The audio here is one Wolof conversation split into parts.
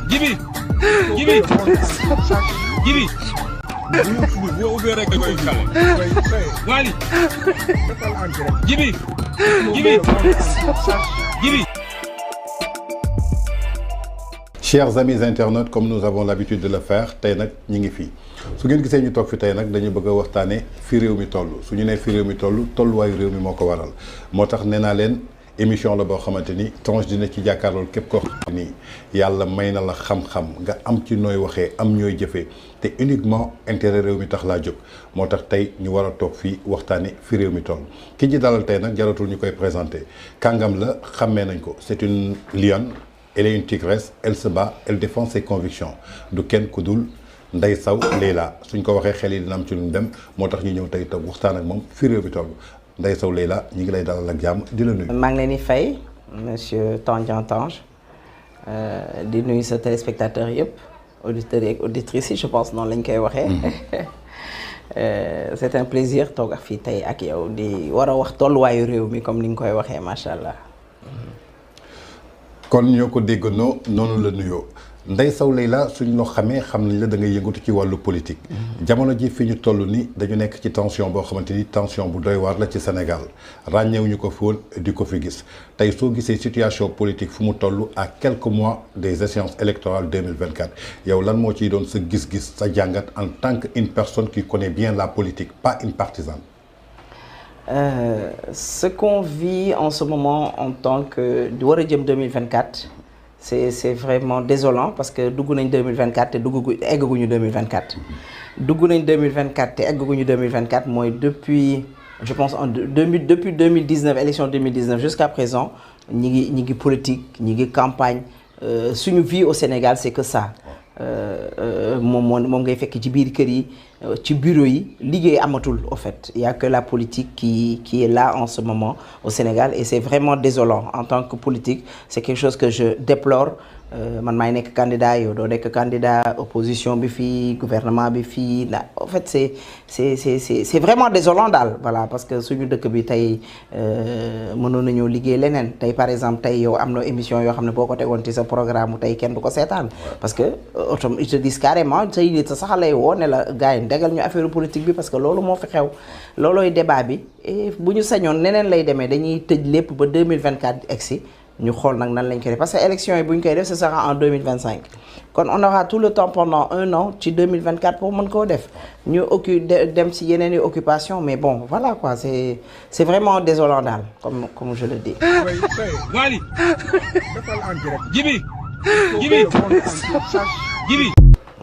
Jibi Jibi Jibi boo ubbee rek da koy kale Wally Jibi Jibi Jibi. Chers amis internautes, comme nous avons l'habitude de le faire, tey nag ñi ngi fii su ngeen gisee ñu toog fi tey nag dañu bëgg a waxtaane fi réew mi toll su ñu nee fi réew mi toll tolluwaayu réew mi moo ko waral moo tax nee naa leen émission la boo xamante ni Tange dina ci jàkkaarlool képp koo xam ni yàlla may na la xam-xam nga am ci nooy waxee am ñooy jëfee te uniquement intérêt réew mi tax laa jóg moo tax tey ñu war a toog fii waxtaane fi réew mi toll ki ji dalal tey nag jaratul ñu koy présenté kàngam la xàmmee nañ ko c'est une lionne. Elle est une tigresse, elle se bat, elle défend ses convictions du kenn ku dul Ndeye Sow Leila suñ ko waxee xel yi dina am ci luñ dem moo tax ñu ñëw tey toog waxtaan ak moom fi réew bi toll Ndeye Sow Leila ñu ngi lay dalal ak jàmm di la nuyu. maa ngi leen di fay monsieur Tange di nuyu sa téléspectateurs yëpp auditeurs et auditrices yi je pense noonu lañ koy waxee. C'est un plaisir toog ak fii tey ak yow di war a wax tolluwaayu réew mi comme ni nga koy waxee macha allah. kon ñoo ko déggandoo noonu la nuyoo Ndeye Sow Leila suñ loo xamee xam nañ la da ngay yëngatu ci wàllu politique. jamono ji fi ñu toll ni dañu nekk ci tension boo xamante ni tension bu doy waar la ci Sénégal ràññeewuñu ko fi woon di ko fi gis tey soo gisee situation politique fu mu toll à quelques mois des échéances électorales 2024 yow lan moo ciy doon sa gis-gis sa jàngat en tant que une personne qui connaît bien la politique pas une partisane. Ce qu'on vit en ce moment en tant que di war a jëm 2024 c'est vraiment désolant parce que dugg nañ 2024 te eggaguñu 2024 dugg nañ 2024 te eggaguñu 2024 mooy depuis je pense depuis 2019 élection 2019 jusqu'à présent ñi ngi politique ñi ngi campagne suñu vie au Sénégal c'est que ça moom ngay fekk ci biir kër yi ci bureau yi liggéey amatul au fait il y a que la politique qui est là en ce moment au Sénégal et c'est vraiment désolant en tant que politique c'est quelque chose que je déplore man maay nekk candidat yow doo nekk candidat opposition bi fii gouvernement bi fii la en fait c'est vraiment désolant daal voilà parce que suñu dëkk bi tey mënoon nañoo liggéey leneen tey par exemple tey yow am na émission yoo xam ne boo ko tegoon ci sa programme tey kenn du ko seetaan parce que ils te disent carrément say nit sax lay woo ne la gars yi dégal ñu affaire politique bi parce que loolu moo fi xew loolooy débat bi et bu ñu sañoon neneen lay demee dañuy tëj lépp ba 2024 egsi ñu xool nag nan lañ koy def parce que élection yi bu ñu koy def ce sera en 2025 kon on aura tout le temps pendant un an ci 2024 pour mën koo def ñu dem ci yeneen i occupation mais bon voilà quoi c'est vraiment désolant daal comme je le dis. Wally Jibi Jibi Jibi.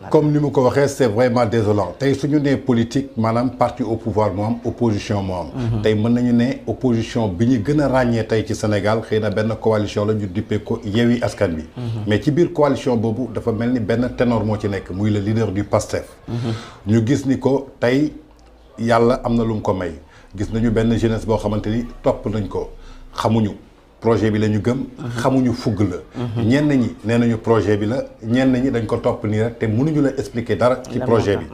comme ni mu ko waxee c'est vraiment désolant tey suñu nee politique maanaam parti au pouvoir moo am opposition moo am. tey mën nañu ne opposition bi ñu gën a ràññee tey ci Sénégal xëy na benn coalition la ñu dippee ko Yewwi Askan Wi. mais ci biir coalition boobu dafa mel ni benn ténor moo ci nekk muy le leader du PASTEF. ñu gis ni ko tey yàlla am na lu mu ko may gis nañu benn jeunesse boo xamante ni topp nañ ko xamuñu. projet bi la ñu gëm xamuñu fugg la ñenn ñi nee nañu projet bi la ñenn ñi dañ ko topp nii rek te mënuñu la expliquer dara ci projet bi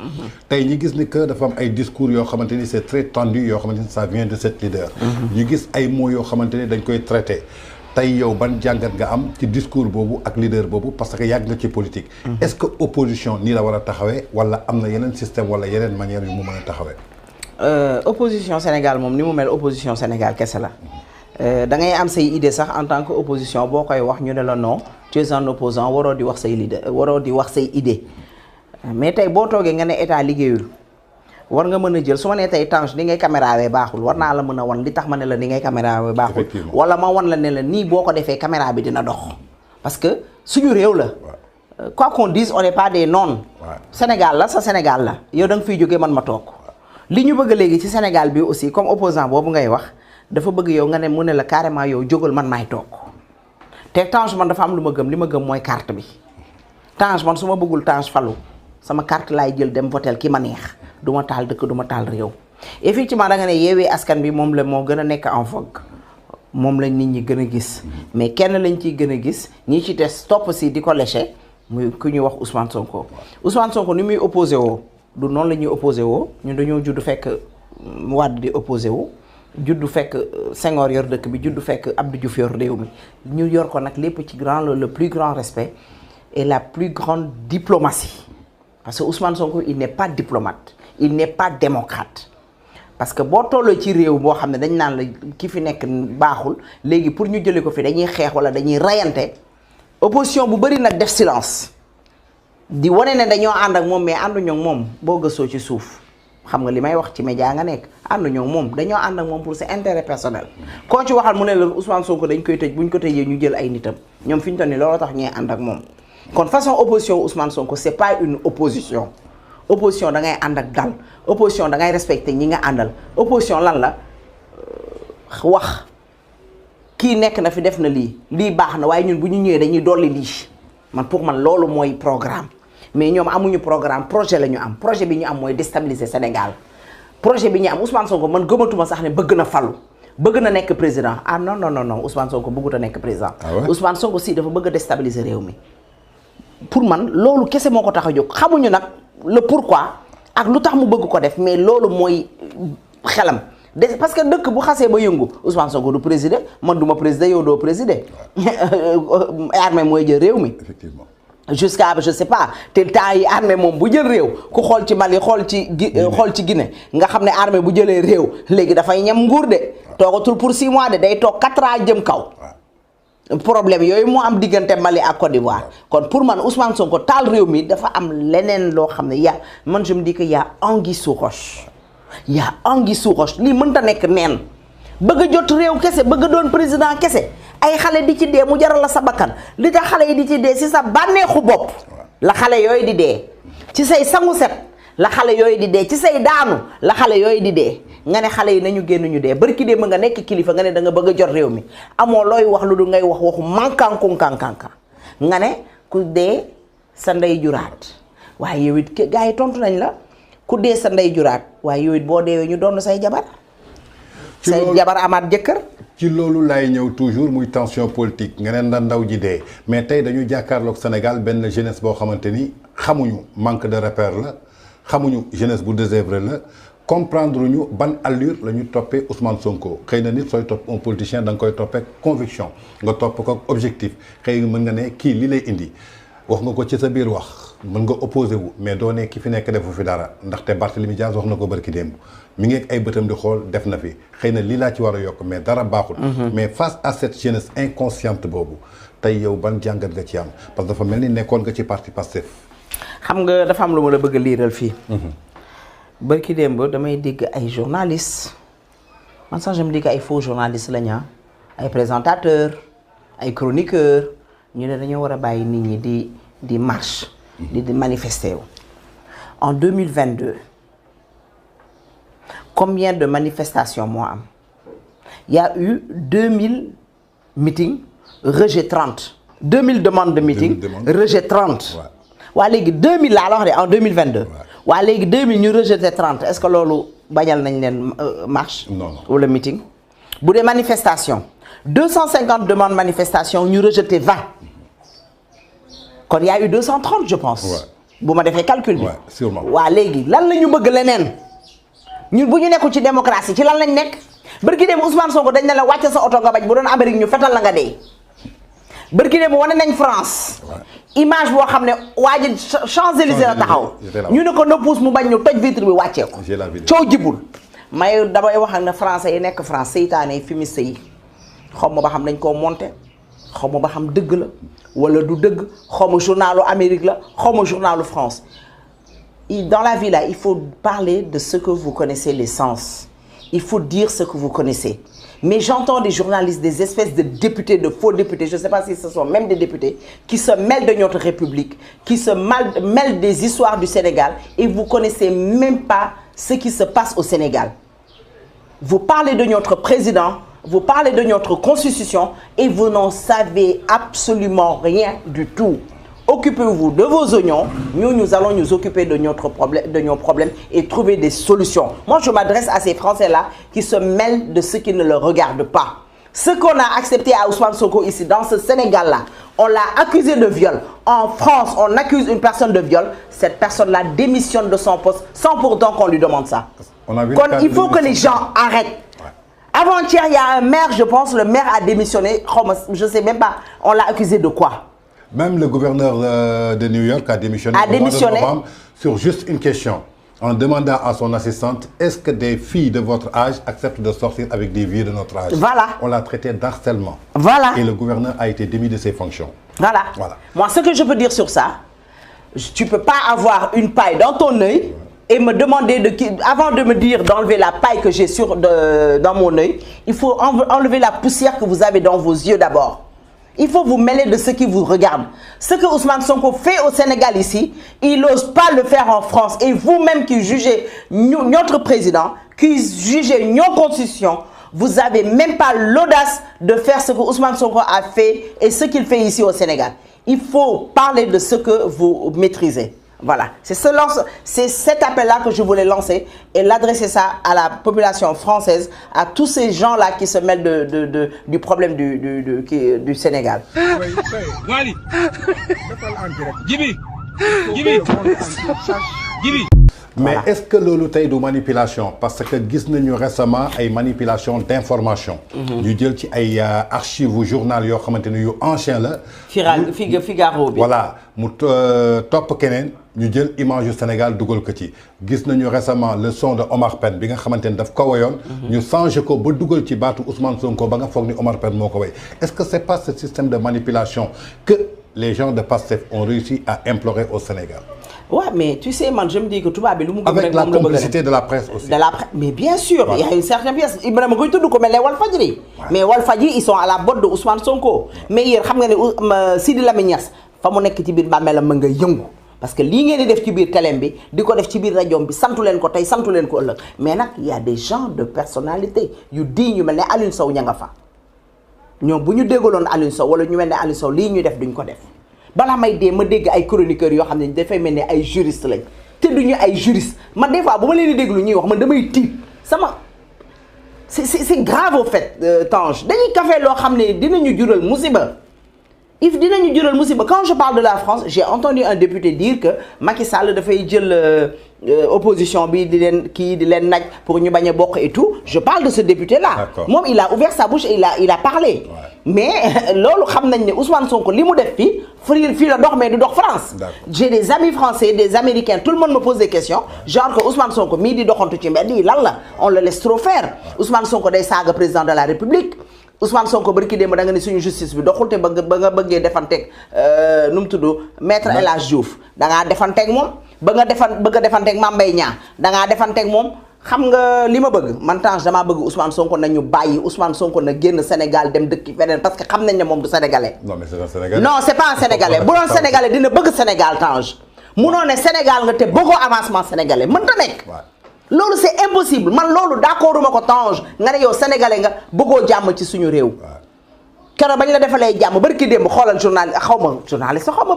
tey ñi gis ni que dafa am ay discours yoo xamante ni c'est très tendu yoo xamante ni ça vient de cette leader ñu gis ay mots yoo xamante ni dañ koy traité tey yow ban jàngat nga am ci discours boobu ak leader boobu parce que yàgg nga ci politique est-ce que opposition nii la war a taxawee wala am na yeneen système wala yeneen manière yu mu mën a taxawee opposition Sénégal moom ni mu mel opposition Sénégal kese la da ngay am say idée sax en tant que opposition boo koy wax ñu ne la non tu es un opposant waroo di wax say leader waroo di wax say idée mais tey boo toogee nga ne état liggéeyul war nga mën a jël su ma nee tey Tange ni ngay caméra wee baaxul war naa la mën a wan li tax ma ne la ni ngay caméra wee baaxul wala ma wan la ne la nii boo ko defee caméra bi dina dox parce que suñu réew la quoi qu'on dise on n'est pas des noons Sénégal la sa Sénégal la yow da nga fiy jógee man ma toog li ñu bëgg léegi ci Sénégal bi aussi comme opposant boobu ngay wax dafa bëgg yow nga ne mu ne la carrément yow jógal man maay toog te Tange man dafa am lu ma gëm li ma gëm mooy carte bi Tange man su ma bëggul Tange falu sama carte laay jël dem votel ki ma neex du ma taal dëkk du ma taal réew effectivement da nga ne Yewwi Askan Wi moom la moo gën a nekk en vogue moom lañ nit ñi gën a gis mais kenn lañ ciy gën a gis ñi ci des topp si di ko léché muy ku ñuy wax Ousmane Sonko ni muy opposé woo du noonu la ñuy opposé woo ñun dañoo judd fekk Wade di opposé wu juddu fekk Senghor yor dëkk bi juddu fekk Abdou Diouf yor réew mi ñu yor ko nag lépp ci le plus grand respect et la plus grande diplomatie parce que Ousmane Sonko il n'est pas diplomate il n'est pas démocrate parce que boo tolloo ci réew boo xam ne dañ naan la ki fi nekk baaxul léegi pour ñu jëlee ko fi dañuy xeex wala dañuy rayante opposition bu bëri nag def silence di wane ne dañoo ànd ak moom mais ànduñoo ak moom boo gëstoo ci suuf xam nga li may wax ci média nga nekk ànduñoo ak moom dañoo ànd ak moom pour ses intérêts personnels koo ci waxal mu ne la Ousmane Sonko dañ koy tëj buñ ko tëjee ñu jël ay nitam ñoom fi ñu toll nii looloo tax ñuy ànd ak moom kon façon opposition Ousmane Sonko c'est pas une opposition opposition da ngay ànd ak dal opposition da ngay respecter ñi nga àndal opposition lan la wax kii nekk na fi def na lii baax na waaye ñun bu ñu ñëwee dañuy dolli lii man pour man loolu mooy programme mais ñoom amuñu programme projet la ñu am projet bi ñu am mooy déstabiliser Sénégal projet bi ñu am Ousmane Sonko man gëmatuma sax ne bëgg na falu bëgg na nekk président ah non non non non Ousmane Sonko bëggut a nekk président. Ousmane Sonko si dafa bëgg a déstabiliser réew mi. pour man loolu kese moo ko tax a jóg xamuñu nag le pourquoi ak lu tax mu bëgg ko def mais loolu mooy xelam. parce que dëkk bu xasee ba yëngu Ousmane Sonko du président man du ma président yow doo président armée mooy jël réew mi. effectivement. jusqu'à je sais pas te temps yi armée moom bu jël réew ku xool ci Mali xool ci Guinée nga xam ne armée bu jëlee réew léegi dafay ñam nguur de toogatul pour 6 mois de day toog 4 ans jëm kaw. problème yooyu moo am diggante Mali ak Côte d'Ivoire kon pour man Ousmane Sonko taal réew mi dafa am leneen loo xam ne man je me dis que y a anguille sous roche. yaa anguille sous roche lii mënta nekk neen bëgg a jot réew kese bëgg a doon président kese ay xale di ci dee mu jaral la sa bakkan li tax xale yi di ci dee si sa bànneexu bopp la xale yooyu di dee ci say sangu set la xale yooyu di dee ci say daanu la xale yooyu di dee nga ne xale yi nañu génn ñu dee barki dee ma nga nekk kilifa nga ne da nga bëgg a jot réew mi amoo looy wax lu du ngay wax waxu mankankunkankanka nga ne ku dee sa ndey juraat waaye yow it gars yi tontu nañ la ku dee sa ndey juraat waaye yow it boo deewee ñu doon say jabar say jabar amaat jëkkër ci loolu lay ñëw toujours muy tension politique nga ne ndaw ji dee mais tey dañu jàkkaarloog Sénégal benn jeunesse boo xamante ni xamuñu manque de repère la xamuñu jeunesse bu désœuvré la comprendre ñu ban allure la ñu toppee Ousmane Sonko xëy na nit sooy topp un politicien da nga koy toppee conviction nga topp ko objectif xëy mën nga ne kii li lay indi wax nga ko ci sa biir wax mën nga opposé wu mais doo ne ki fi nekk defu fi dara ndaxte Barthélémy Dias wax na ko barki démb mi ngi ak ay bëtam di xool def na fi xëy na lii laa ci war a yokk mais dara baaxul. mais face à cette jeunesse inconsciente boobu tey yow ban jàngat nga ci am parce que dafa mel ni nekkoon nga ci parti Pastef. xam nga dafa am lu ma la bëgg a liiral fii. barki démb damay dégg ay journalistes man sax je me dis que ay faux journalistes lañu ay présentateurs ay chroniqueurs ñu ne dañoo war a bàyyi nit ñi di marche. di manifester wu. en 2022 combien de manifestations moo am il y a eu 2000 meetings rejet 30 2000 demandes de meeting rejet 30 waa léegi 2000 laa la wax de en 2022 waa léegi 2000 ñu rejeté 30 est-ce que loolu bañal nañ leen marche wala meeting bu dee manifestation 250 demandes manifestation ñu rejeté 20 kon y a eu 230 je pense. bu ma defee calcul bi. sûrement. waa léegi lan la ñu bëgg leneen ñun bu ñu nekkul ci démocratie ci lan lañ nekk bërki dem Ousmane Sonko dañ ne la wàcce sa oto nga bañ bu doon Amérique ñu fetal la nga dee. bërki dem wane nañ France. image boo xam ne waa ji Champs-Élysées la taxaw. ñu ne ko na puus mu bañ ñu toj vitre bi wàccee ko. coow jibul may damay wax ak ne français yi nekk France seytaane yi fumiste yi xaw ma ba xam dañ koo monté xaw ma ba xam dëgg la. wala du dëgg xaw ma journalu Amérique la xaw ma journalu France dans la vie là il faut parler de ce que vous connaissez l'essence il faut dire ce que vous connaissez mais j'entends des journalistes des espèces de députés de faux députés je sais pas si ce sont même des députés qui se mêlent de notre République qui se mêlent des histoires du Sénégal et vous connaissez même pas ce qui se passe au Sénégal vous parlez de notre président vous parlez de notre constitution et vous n'en savez absolument rien du tout. Occupez-vous de vos oignons, nous allons nous occuper de nos problèmes et trouver des solutions. Moi, je m'adresse à ces Français-là qui se mêlent de ce qui ne leur regarde pas. Ce qu'on a accepté à Ousmane Sonko ici, dans ce Sénégal-là, on l'a accusé de viol. En France, on accuse une personne de viol. Cette personne-là démissionne de son poste sans pourtant qu'on lui demande ça. Il faut que les gens arrêtent. Avant-hier, il y a un maire, je pense, le maire a démissionné. Je ne sais même pas, on l'a accusé de quoi? Même le gouverneur de New York a démissionné, au mois de novembre sur juste une question, en demandant à son assistante, est-ce que des filles de votre âge acceptent de sortir avec des vieux de notre âge? Voilà. On l'a traité d'harcèlement. Voilà. Et le gouverneur a été démis de ses fonctions. Voilà. Voilà. Moi, ce que je peux dire sur ça, tu ne peux pas avoir une paille dans ton œil et me demander, avant de me dire d'enlever la paille que j'ai dans mon œil, il faut enlever la poussière que vous avez dans vos yeux d'abord. Il faut vous mêler de ce qui vous regarde. Ce que Ousmane Sonko fait au Sénégal ici, il n'ose pas le faire en France. Et vous-même qui jugez notre président, qui jugez nos constitutions, vous n'avez même pas l'audace de faire ce que Ousmane Sonko a fait et ce qu'il fait ici au Sénégal. Il faut parler de ce que vous maîtrisez. Voilà, c'est cet appel-là que je voulais lancer et l'adresser ça à la population française, à tous ces gens-là qui se mêlent du problème du Sénégal. Wally. Djibi. Djibi. Djibi. Mais est-ce que loolu tey du manipulation parce que gis nañu récemment ay manipulation d'information. ñu jël ci ay archives journal yoo xamante ne yu ancien la. Figaro bi. voilà mu topp keneen ñu jël image yu Sénégal dugal ko ci. gis nañu récemment le son de Omar Pène bi nga xamante ne daf ko woyoon. ñu changé ko ba dugal ci baatu Ousmane Sonko ba nga foog ni Omar Pène moo ko woy. Est-ce que c'est pas ce système de manipulation que les gens de Pastef ont réussi à implorer au Sénégal? Ouais, mais tu sais, man, je me dis que tout va bien. Avec la complicité de la presse aussi. Mais bien sûr, voilà. Il y a une certaine pièce. Ibrahim Goïtou, comme les Walfadjri. Ouais. Mais Walfadjri, ils sont à la botte de Ousmane Sonko. Mais hier, vous savez, Sidi Lamignas, il faut que tu aies parce que li ngeen def ci biir télé bi diko def ci biir radio bi santu len ko tay santu len ko ëlëk mais nak il y a des gens de personnalité yu di ñu melni Aliou Sow ñanga fa ñom buñu déggolon Aliou Sow wala ñu melni Aliou Sow li ñu def duñ ko def bala may dé ma dégg ay chroniqueurs yo xamné da fay melni ay juristes lañ té duñu ay juristes man des fois buma leen di déglu ñuy wax man damay tiit sama c'est grave au fait Tange dañuy café lo xamné dinañu jural musiba. Quand je parle de la France, j'ai entendu un député dire que Macky Sall dafay jël opposition bi di len naj pour ñu baña bokk et tout. Je parle de ce député là. Mom il a ouvert sa bouche et il a parlé. Ouais. Mais lolu xam nañ né Ousmane Sonko limu def fi la dox mais du dox France. J'ai des amis français, des américains, tout le monde me pose des questions. Genre que Ousmane Sonko mi di doxantu ci mbedd yi lan la, on le laisse trop faire. Ousmane Sonko day saga président de la République. Ousmane Sonko barki démb da nga ni suñu justice bi doxul te ba nga bëggee defanteeg nu mu tudd maître El Hadj Diouf da ngaa defanteeg moom ba nga bëgg a defanteeg Mame Mbaye Niang da ngaa defanteeg moom xam nga li ma bëgg man Tange damaa bëgg Ousmane Sonko nañu bàyyi Ousmane Sonko na génn Sénégal dem dëkki feneen parce que xam nañ ne moom du sénégalais. Non mais c'est un sénégalais. Non c'est pas un sénégalais bu doon sénégalais dina bëgg Sénégal Tange munoo ne Sénégal nga te bëggoo avancement sénégalais mënta nekk. Lolu c'est impossible man lolu d'accorduma ko Tange nga ne yow sénégalais nga bëggo jamm ci suñu réew kéro bañ la défalé jamm barki demb xolal journal journaliste xawma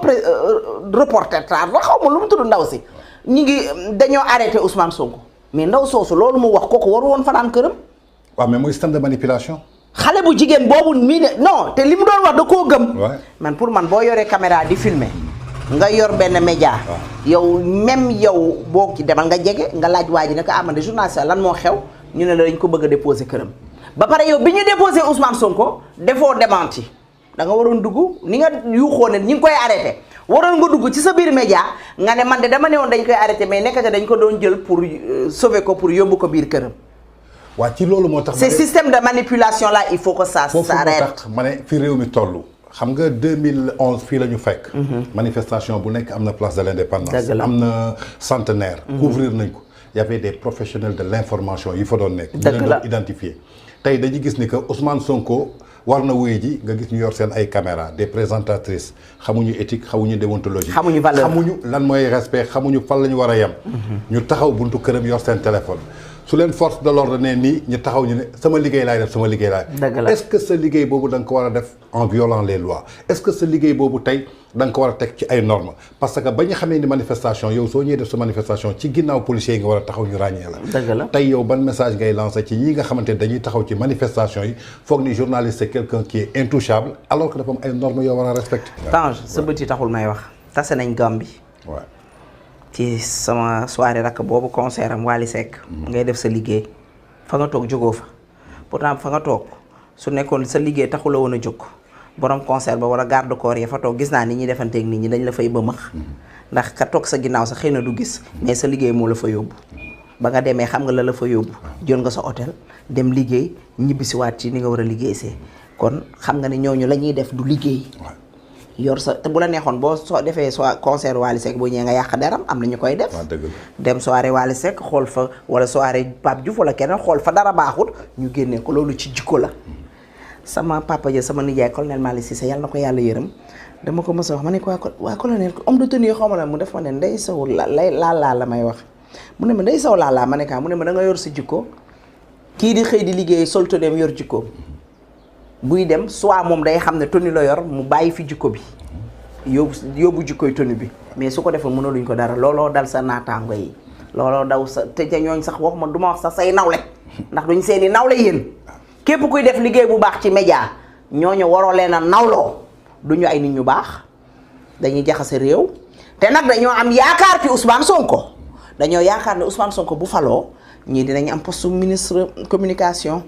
reporter tar xawma lu mu tuddu ndaw si ñi ngi dañoo arrêté Ousmane Sonko mais ndaw soosu lolu mu wax koko waru won fanaan kërëm wa mais moy système de manipulation xalé bu jigen bobu mi non té limu doon wax da ko gëm man pour man bo yoré caméra di filmer nga yor ben média yow même yow boo ci demal nga jégué nga laaj waji nak amane journaliste lan mo xew ñu ne la dañ ko bëgg déposer kërëm ba paré yow biñu déposer Ousmane Sonko défo démenti da nga waron dugg ni nga yuxo ne ñi ngi koy arrêté waron nga dugg ci sa biir média nga ne man de dama néwon dañ koy arrêté mais nekkate dañ ko doon jël pour sauver ko pour yobbu ko biir kërëm wa ci lolu motax ce système de manipulation là il faut que ça s'arrête mané fi réew mi tollu xam nga 2011 fii la ñu fekk. manifestation bu nekk am na place de l'indépendance. am na centenaire. couvrir nañ ko y avait des professionnels de l'information yi fa doon nekk. ñu leen doon identifier. tey dañuy gis ni que Ousmane Sonko war na wuye ji nga gis ñu yor seen ay caméras des présentatrices xamuñu éthique xamuñu déontologie. xamuñu valeur xamuñu lan mooy respect xamuñu fan la ñu war a yem. ñu taxaw buntu këram yor seen téléphone. su leen force de l'ordre ne nii ñu taxaw ñu ne sama liggéey laay def sama liggéey laay. est-ce que ce liggéey boobu da nga ko war a def en violant les lois est-ce que ce liggéey boobu tey da nga ko war a teg ci ay normes parce que ba ñu xamee ni manifestation yow soo ñëwee def sa manifestation ci ginnaaw policiers yi nga war a taxaw ñu ràññee la. dëgg la tey yow ban message ngay lancer ci ñi nga xamante ne dañuy taxaw ci manifestation yi foog ni journaliste c'est quelqu'un qui est intouchable alors que dafa am ay normes yoo war a respecter. Tange sa bët yi taxul may wax tase nañ Gambie. waaw. ci sama soirée rak boobu concert am Wally Seck ngay def sa liggéey fa nga toog jógoo fa pourtant fa nga toog su nekkoon sa liggéey taxu la woon a jóg borom concert ba wala garde corps ya fa toog gis naa ni ñuy defanteeg nit ñi dañ la fay bëmax ndax ka toog sa ginnaaw sa xëy na du gis mais sa liggéey moo la fa yóbbu ba nga demee xam nga la fa yóbbu jël nga sa hôtel dem liggéey ñibbisiwaat ci ni nga war a liggéey see kon xam nga ne ñooñu la ñuy def du liggéey yor sa te bu la neexoon boo soo defee soit concert Wally Seck boo ñëwee nga yàq deram am na ñu koy def dem soirée Wally Seck xool fa wala soirée Pape Diouf wala keneen xool fa dara baaxut ñu génnee ko loolu ci jikko la sama papa ja sama nijaay colonel Malick Cissé yàlla na ko yàlla yërëm dama ko mës a wax ma ne ko waa colonel homme de tenue xaw ma la mu def ma ne Ndeye Sow la may wax mu ne ma Ndeye Sow laa ma ne kaa mu ne ma da nga yor sa jikko kii di xëy di liggéey sol tenue yor jikko buy dem soit moom day xam ne tenue la yor mu bàyyi fi jikko bi yóbbu jikkoy tenue bi mais su ko defee mënaluñ ko dara looloo dal sa naataango yi looloo daw sa te ñooñ sax wax ma du ma wax sax say nawle ndax duñ seeni nawle yéen képp kuy def liggéey bu baax ci média ñooñu waroo leen a nawloo duñu ay nit ñu baax dañuy jaxase réew te nag dañoo am yaakaar ci Ousmane Sonko dañoo yaakaar ne Ousmane Sonko bu faloo ñii dinañ am poste ministre communication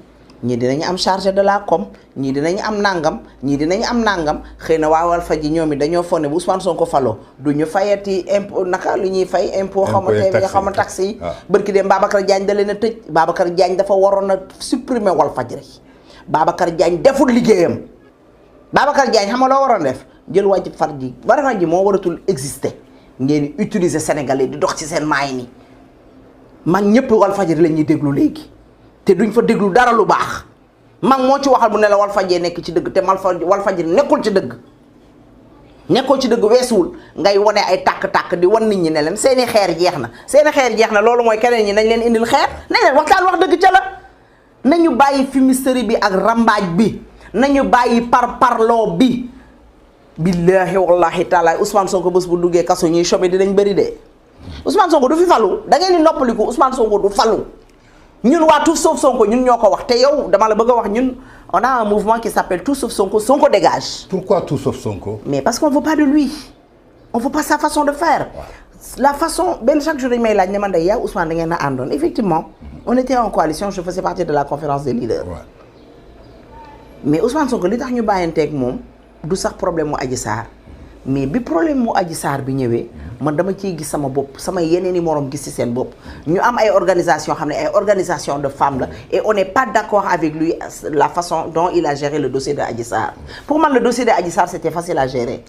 ñii dinañ am chargé de la com ñii dinañ am nangam ñii dinañ am nangam xëy na waa Walfadjri ñoom it dañoo foog ne bu Ousmane Sonko faloo du ñu fayati impôt naka lu ñuy fay impôt xaw ma TV xaw ma taxe yi bërki dem Babacar Diagne da leen a tëj Babacar Diagne dafa waroon a supprimer Walfadjri Babacar Diagne deful liggéeyam Babacar Diagne xam nga loo waroon def jël wàcc far ji Walfadjri moo waratul exister ngeen utiliser Sénégalais di dox ci seen maay ni mag ñëpp Walfadjri la ñuy déglu léegi te duñ fa déglu dara lu baax mag moo ci waxal bu ne la Walfadjri nekk ci dëgg te Walfadjri nekkul ci dëgg nekkul ci dëgg weesuwul ngay wane ay tàkk-tàkk di wan nit ñi ne leen seeni xeer jeex na loolu mooy keneen ñi nañ leen indil xeer nañ leen waxtaan wax dëgg ca la nañu bàyyi fumisterie bi ak rambaaj bi nañu bàyyi parloo bi billaahi wallahi taala Ousmane Sonko bés bu duggee kaso ñuy chômé dinañ bëri de Ousmane Sonko du fi falu da ngeen di noppaliku Ousmane Sonko du falu ñun waa Tout Sauf Sonko ñun ñoo ko wax te yow dama la bëgg a wax ñun on a un mouvement qui s'appelle Tout Sauf Sonko Sonko dégage. Pourquoi Tout Sauf Sonko? Mais parce qu'on veut pas de lui on veut pas sa façon de faire. La façon benn chaque jour dañu may laaj ne man de yaa Ousmane da ngeen a àndoon effectivement on était en coalition je faisais partie de la conférence des leaders. Mais Ousmane Sonko li tax ñu bàyyanteeg moom du sax problème mu Adji Sarr mais bi problème mu Adji Sarr bi ñëwee man dama ciy gis sama bopp sama yeneen i morom gis ci seen bopp ñu am ay organisation xam ne ay organisation de femmes la et on n'est pas d'accord avec lui la façon dont il a géré le dossier de Adji Sarr. Pour man le dossier de Adji Sarr c'était facile à gérer.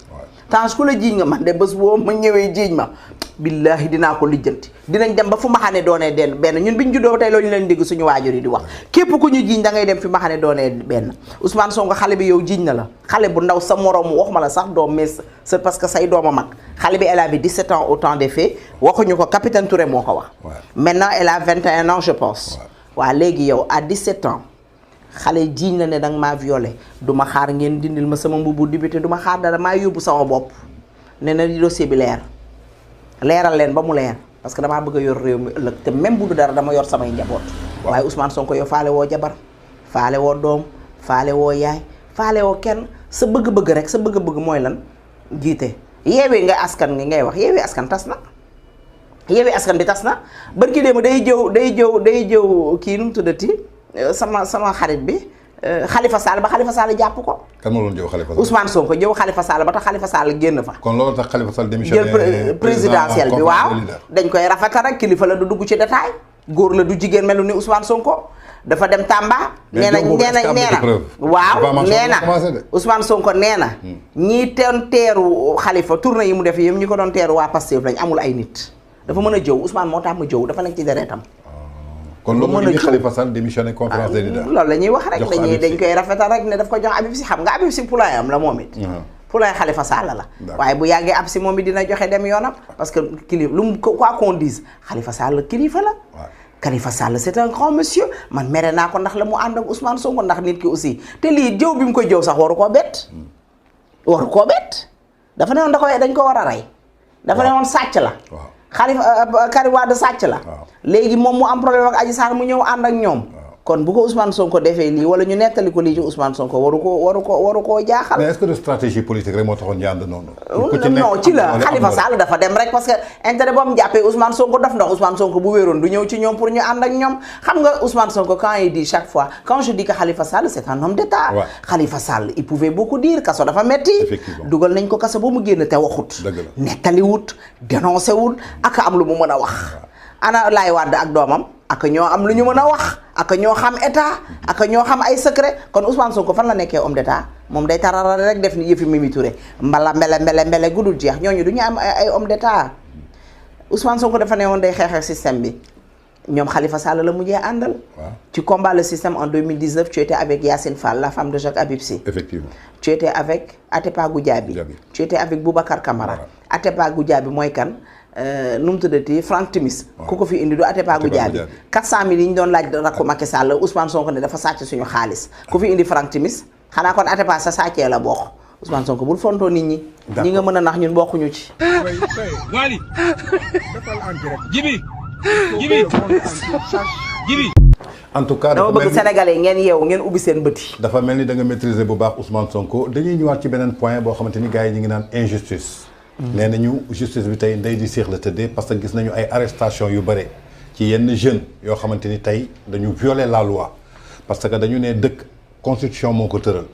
Tange ku la jiiñ nga man de bés boo ma ñëwee jiiñ ma billaahi dinaa ko lijjanti dinañ dem ba fu maxane doonee benn ñun biñ juddoo tey loolu ñu leen dégg suñu waajur yi di wax képp ku ñu jiiñ da ngay dem fi maxane doonee benn. Ousmane Sonko xale bi yow jiiñ na la xale bu ndaw sa moroom waxuma la sax doom mais c'est parce que say doom a mag xale bi elle avait 17 ans au temps des faits waxuñu ko capitaine Touré moo ko wax. Maintenant elle a 21 ans je pense. waa léegi yow à 17 ans. xale jiiñ la ne danga maa violé du ma xaar ngeen dindil ma sama mbubu député du ma xaar dara maa yóbbu sama bopp ne na dossier bi leeral leen ba mu leer parce que damaa bëgg a yor réew mi ëllëg te même bu du dara dama yor samay njaboot. waaye Ousmane Sonko yow faale woo jabar faale woo doom faale woo yaay faale woo kenn sa bëgg-bëgg rek sa bëgg-bëgg mooy lan jiite yeewee nga askan ngi ngay wax yeewee askan tas na yeewee askan bi tas na barki démb day jëw kii nu mu tuddati sama xarit bi Khalifa Sall ba Khalifa Sall jàpp ko. kan moo doon jëw Khalifa Sall Ousmane Sonko jëw Khalifa Sall ba tax Khalifa Sall génn fa. kon loolu tax Khalifa Sall démissionné jël présidentiel bi waaw dañ koy rafetal rek kilifa la du dugg ci détail góor la du jigéen melu ni Ousmane Sonko dafa dem Tamba. nee na waaw nee na Ousmane Sonko nee na. ñii teeru Khalifa tournée yi mu def yëpp ñi ko doon teeru waa Pastef lañ amul ay nit dafa mën a jëw Ousmane moo tax ma jëw dafa nekk ci deretam. kon loolu moo indi Khalifa Sall démissionné conférence des leaders. loolu la ñuy wax rek dañ koy rafetal rek ne daf ko jox Habib Sy xam nga Habib Sy poulain am la moom it. poulain Khalifa Sall la. waaye bu yàggee ab si moom it dina joxe dem yoonam. parce que kilifa lu mu quoi qu'on dise Khalifa Sall kilifa la. Khalifa Sall c'est un grand monsieur man mere naa ko ndax la mu ànd ak Ousmane Sonko ndax nit ki aussi te lii jëw bi mu koy jëw sax waru koo bett. waru koo bett dafa ne woon dañ ko war a rey. dafa ne woon sàcc la. Khalifa Karim Wade sàcc la léegi moom mu am problème ak Adji Sarr mu ñëw ànd ak ñoom kon bu ko Ousmane Sonko defee lii wala ñu nettali ko lii ci Ousmane Sonko waru koo jaaxal. mais est-ce que de stratégie politique rek moo taxoon ñu ànd noonu. non ci la Khalifa Sall dafa dem rek parce que intérêt boobu jàppee Ousmane Sonko daf ndax Ousmane Sonko bu wéeroon du ñëw ci ñoom pour ñu ànd ak ñoom xam nga Ousmane Sonko quand il dit chaque fois quand je dis que Khalifa Sall c'est un homme d'État. Ouais. Khalifa Sall il pouvait beaucoup dire kaso dafa metti. dugal nañ ko kaso ba mu génn te waxut. nettaliwut dénoncé wut ak am lu mu mën a wax. ana Laay Wàdd ak doomam ak ñoo am lu ñu mën a wax ak ñoo xam état ak ñoo xam ay secret kon Ousmane Sonko fan la nekkee homme d'état moom day tarara rek def ni yëfi Mimi Touré mbala mbele gudul jeex ñooñu du ñu am ay homme d'état Ousmane Sonko dafa ne woon day xeex ak système bi ñoom Khalifa Sall la mujjee àndal. Tu combats le système en 2019 tu étais avec Yacine Fall la femme de Jacques Habib Sy. Effectivement. Tu étais avec Atepa Goudiaby. Tu étais avec Boubacar Camara. Atepa Goudiaby mooy kan. nu mu tuddati Franck Timis ku ko fi indi du Atepa Goudiaby 400 000 yi ñu doon laaj rakku Macky Sall Ousmane Sonko ne dafa sàcc suñu xaalis ku fi indi Franck Timis xanaa kon Atepa sa sàccee la bokk Ousmane Sonko bul fontoo nit ñi ñi nga mën a nax ñun bokkuñu ci Wally defal en direct Jibi en tout cas dama bëgg sénégalais ngeen yeewu ngeen ubbi seen bët yi dafa mel ni da nga maîtriser bu baax Ousmane Sonko dañuy ñëwaat ci beneen point boo xamante ni gars yi ñu ngi naan injustice nee nañu justice bi tey ndey di séex la tëddee parce que gis nañu ay arrestation yu bëre ci yenn jeunes yoo xamante ni tey dañu violer la loi parce que dañu ne dëkk constitution moo ko tëral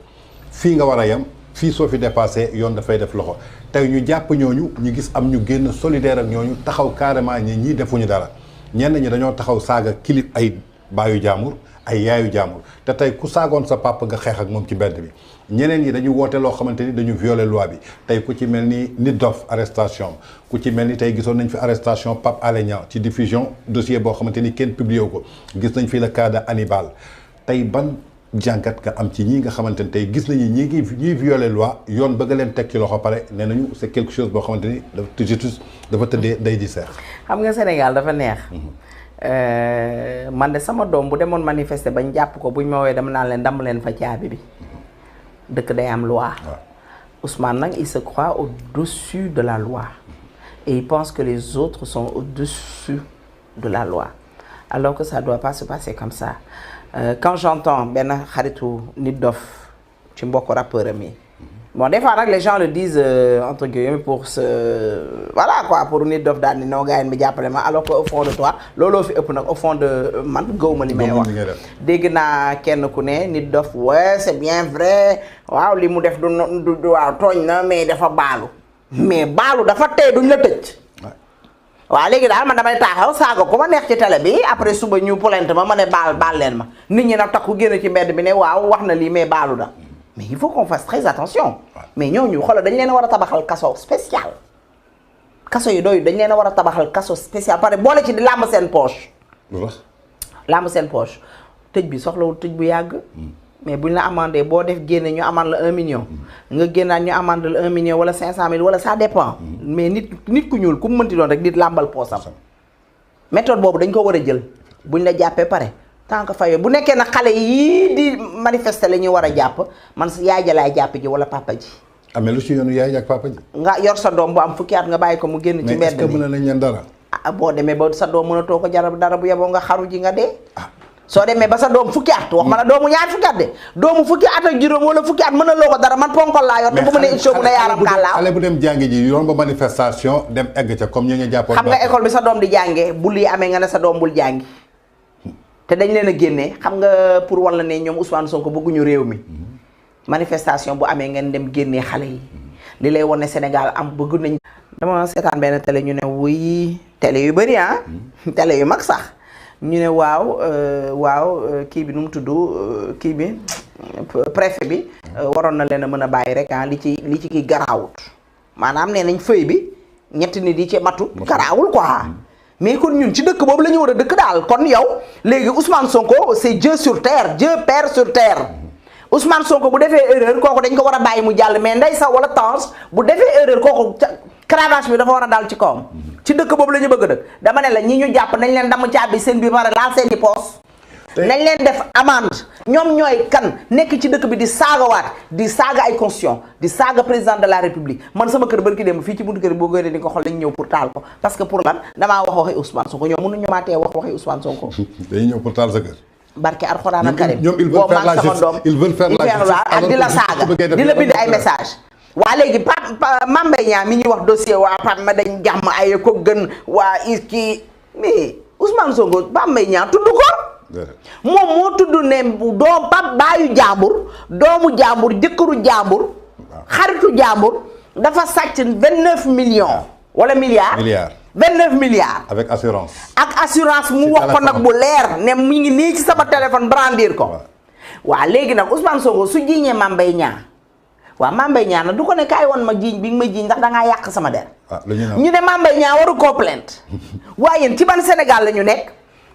fii nga war a yem fii soo fi dépassé yoon dafay def loxo tey ñu jàpp ñooñu ñu gis am ñu génn solidaire ak ñooñu taxaw carrément ñii defuñu dara ñenn ñi dañoo taxaw saaga kilif ay baayu jaamur ay yaayu jaamur te tey ku saagoon sa papa nga xeex ak moom ci mbedd bi ñeneen ñi dañu woote loo xamante ni dañu violer loi bi tey ku ci mel ni nit dof arrestation ku ci mel ni tey gisoon nañ fi arrestation Pape Alé Niang ci diffusion dossier boo xamante ni kenn publié wu ko gis nañ fi le cas de Hannibal tey ban jàngat nga am ci ñii nga xamante ni tey gis nañu ñii violer loi yoon bëgg leen teg ci loxo pare nee nañu c'est quelque chose boo xamante ni dafa tëddee day di seex. xam nga Sénégal dafa neex. man de sama doom bu demoon manifester bañ jàpp ko buñ ma woowee dama naan leen damm leen fa caabi bi dëkk day am loi. Ousmane nag il se croit au-dessus de la loi et il pense que les autres sont au-dessus de la loi alors que ça doit pas se passer comme ça quand j'entends benn xaritu nit dof ci mbokk rappeur am yi bon des fois nag les gens le disent entre guillemets pour se voilà quoi pour nit dof daal ni noo gars yi mi jàppale ma alors que au fond de toi looloo fi ëpp nag au fond de man gëwma li may wax dégg naa kenn ku ne nit dof ouais c'est bien vrai waaw li mu def du waaw tooñ na mais dafa baalu mais baalu dafa tey duñ la tëj waaw léegi daal man damay taxaw saaga ko ma neex ci télé bi après suba ñu plainte ma ne baal leen ma nit ñi nag takku génn ci mbedd bi ne waaw wax na lii mais baalu da mais il faut qu'on fasse très attention mais ñooñu xoolal dañ leen a war a tabaxal kaso spécial kaso yi doyu dañ leen a war a tabaxal kaso spécial pare boole ci di làmb seen poche làmb seen poche tëj bi soxlawul tëj bu yàgg mais buñ la amandé boo def génne ñu amande la 1 million nga génnaat ñu amande la 1 million wala 500 000 wala ça dépend mais nit ku ñuul ku mu mënti doon rek nit làmbal poosam méthode boobu dañ ko war a jël buñ la jàppee pare tant que fayoo bu nekkee nag xale yii di manifester la ñuy war a jàpp man yaay ja laay jàpp ji wala papa ji. amee lu ci yoonu yaay ak papa ji. nga yor sa doom bu am fukki at nga bàyyi ko mu génn ci mbedd mi mais est-ce que mën nañ leen dara. ah boo demee ba sa doom mënatoo ko jarab dara bu yeboo nga xaru ji nga dee. soo demee ba sa doom fukki at wax ma la doomu ñaar fukki at de doomu fukki at ak juróom wala fukki at mën a loo ko dara man ponkol laa yor te bu ma nee incha allah yaaram kàllaaw xale bu dem jàngi ji yoon ba manifestation dem egg ca comme ñu jàppoon. xam nga école bi sa doom di jàngee bu lii amee nga ne sa doom bul jàngi te dañ leen a génnee xam nga pour walla ne ñoom Ousmane Sonko bëgguñu réew mi manifestation bu amee ngeen dem génnee xale yi li lay wane Sénégal am bëgg nañ. dama seetaan benn télé ñu ne wuy télé yu bëri télé yu mag sax ñu ne waaw kii bi nu mu tudd kii bi préfet bi waroon na leen a mën a bàyyi rek li ci kii garaawut maanaam nee nañ feuille bi ñetti nit yi ci matu garaawul quoi. mais kon ñun ci dëkk boobu la ñu war a dëkk daal kon yow léegi Ousmane Sonko c'est Dieu sur terre Dieu père sur terre Ousmane Sonko bu defee erreur kooku dañ ko war a bàyyi mu jàll mais Ndeye Sow wala Tange bu defee erreur kooku cravache bi dafa war a daal ci kawam ci dëkk boobu la ñu bëgg a dëkk dama ne la ñi ñu jàpp nañ leen damm caabi seen biir war a laal seen i poos nañ leen def amende ñoom ñooy kan nekk ci dëkk bi di saagawaat di saaga ay constitution di saaga président de la république man sama kër barki dem fii ci buntu kër boo gënee di ko xool dañ ñëw pour taal ko parce que pour lan damaa wax waxi Ousmane Sonko ñoom mënuñu maa tee wax waxi Ousmane Sonko dañuy ñëw pour taal sa kër barke Alxuraan Karim ñoom ils veulent faire la justice ils veulent faire la justice ak di la saaga di la bind ay message waa léegi Mame Mbaye Niang mi ñuy wax dossier waa Pape ma dañ jàmm ay ko gën waa kii mais Ousmane Sonko Mame Mbaye Niang tudd ko moom moo tudd ne doom Pape baayu jàmbur doomu jàmbur jëkkëru jàmbur xaritu jàmbur dafa sàcc 29 millions wala milliards 29 milliards avec assurance ak assurance mu wax ko nag bu leer ne mu ngi nii ci sama téléphone brandir ko waa léegi nag Ousmane Sonko su jiiñee Mame Mbaye Niang waaw Mame Mbaye Niang nag du ko ne kaay woon ma jiiñ bi nga ma jiiñ ndax dangaa yàq sama der ñu ne Mame Mbaye Niang waru koo plainte waaye yéen ci ban Sénégal la ñu nekk